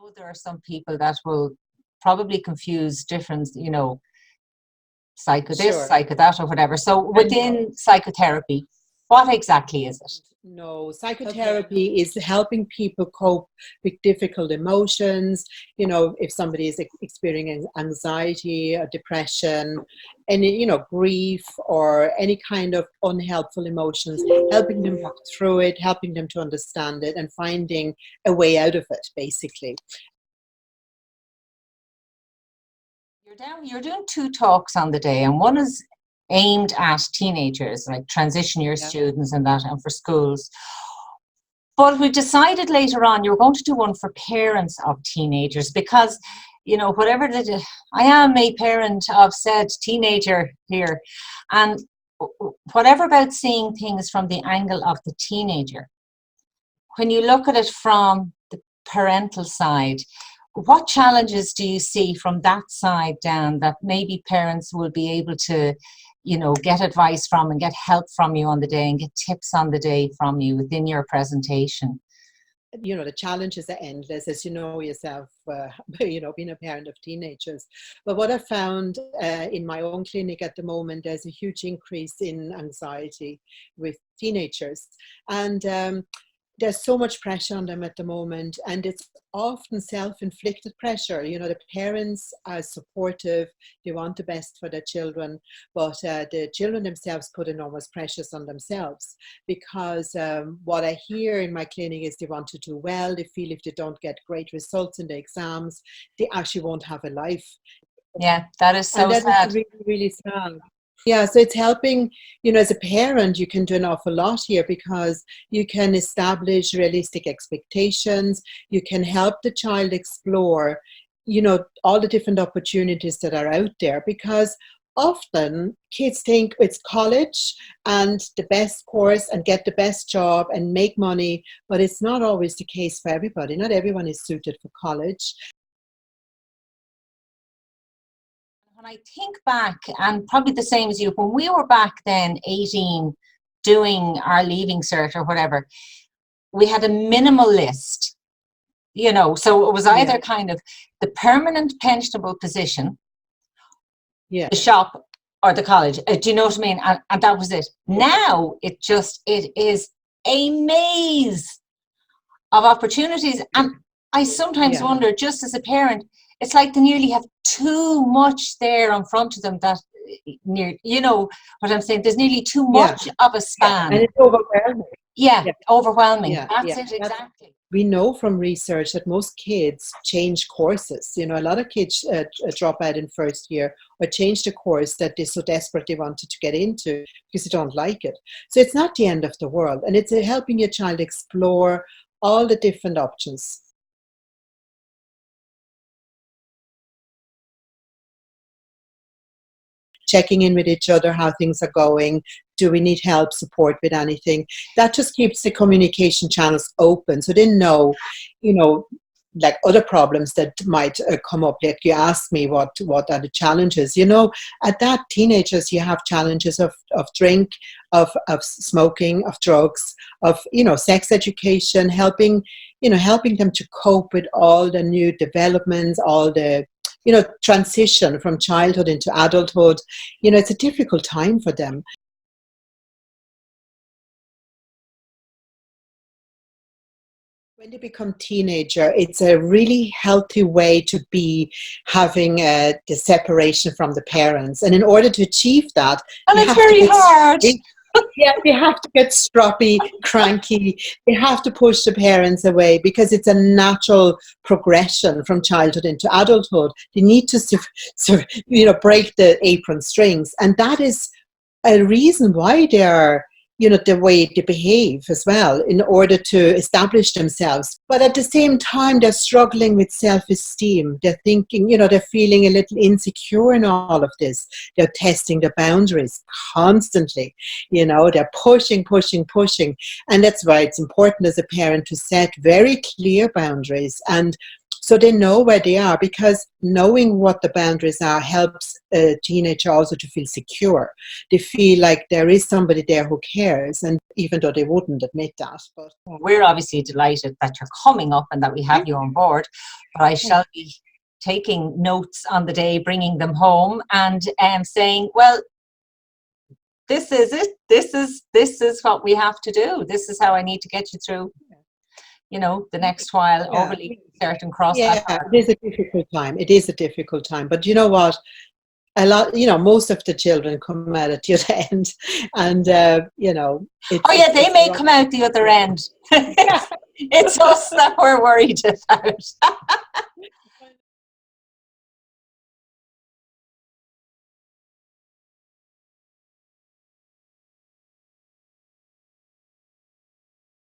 know there are some people that will probably confuse different, psycho this, Sure. psycho that, or whatever. So And no, within psychotherapy, what exactly is it? no, Okay. psychotherapy is helping people cope with difficult emotions. If somebody is experiencing anxiety or depression, any, grief or any kind of unhelpful emotions, helping them work through it, helping them to understand it, and finding a way out of it, basically. You're doing two talks on the day, and one is aimed at teenagers, like transition year Yeah. students and that, and for schools. But we decided later on you were going to do one for parents of teenagers because, whatever I am a parent of said teenager here, and whatever about seeing things from the angle of the teenager, when you look at it from the parental side, what challenges do you see from that side down that maybe parents will be able to, get advice from and get help from you on the day and get tips on the day from you within your presentation? The challenges are endless, as you know yourself, being a parent of teenagers. But what I found in my own clinic at the moment, there's a huge increase in anxiety with teenagers. And there's so much pressure on them at the moment, and it's often self-inflicted pressure. The parents are supportive, they want the best for their children, but the children themselves put enormous pressures on themselves because what I hear in my clinic is they want to do well. They feel if they don't get great results in the exams, they actually won't have a life. Yeah, that is And so that is sad. really, really sad. Yeah, so it's helping, as a parent, you can do an awful lot here because you can establish realistic expectations. You can help the child explore, all the different opportunities that are out there, because often kids think it's college and the best course and get the best job and make money, but it's not always the case for everybody. Not everyone is suited for college. When I think back, and probably the same as you, when we were back then 18 doing our leaving cert or whatever, we had a minimal list, so it was Yeah, either kind of the permanent pensionable position, yeah, the shop, or the college. Do you know what I mean? And that was it. yeah, Now it is a maze of opportunities. And I sometimes yeah, wonder, just as a parent, it's like they nearly have too much there in front of them that you know what I'm saying? There's nearly too yeah, much of a yeah. And span. it's overwhelming. Yeah, Yeah, overwhelming. yeah, That's yeah. it exactly. We know from research that most kids change courses. A lot of kids drop out in first year or change the course that they so desperately wanted to get into because they don't like it. So it's not the end of the world. And it's helping your child explore all the different options. Checking in with each other, how things are going. Do we need help, support with anything? That just keeps the communication channels open so they know, you know, like other problems that might come up. Like you asked me, what are the challenges? At that teenagers, you have challenges of drink, of smoking, of drugs, of sex education, helping them to cope with all the new developments, all the transition from childhood into adulthood. It's a difficult time for them. When they become teenager, it's a really healthy way to be having the separation from the parents. And in order to achieve that, And you it's have to very get hard. yeah, they have to get stroppy, cranky. They have to push the parents away because it's a natural progression from childhood into adulthood. They need to, break the apron strings, and that is a reason why they are, the way they behave as well in order to establish themselves. But at the same time, they're struggling with self-esteem. They're thinking, they're feeling a little insecure in all of this. They're testing the boundaries constantly. They're pushing, pushing, pushing. And that's why it's important as a parent to set very clear boundaries and so they know where they are, because knowing what the boundaries are helps a teenager also to feel secure. They feel like there is somebody there who cares, and even though they wouldn't admit that. But we're obviously delighted that you're coming up and that we have you on board, but I shall be taking notes on the day, bringing them home, and saying, well, this is it. This is what we have to do. This is how I need to get you through, the next while, or really certain cross that. Yeah, it is a difficult time. It is a difficult time. But you know what? A lot, most of the children come out at the other end, and they may come out the other end. It's us that we're worried about.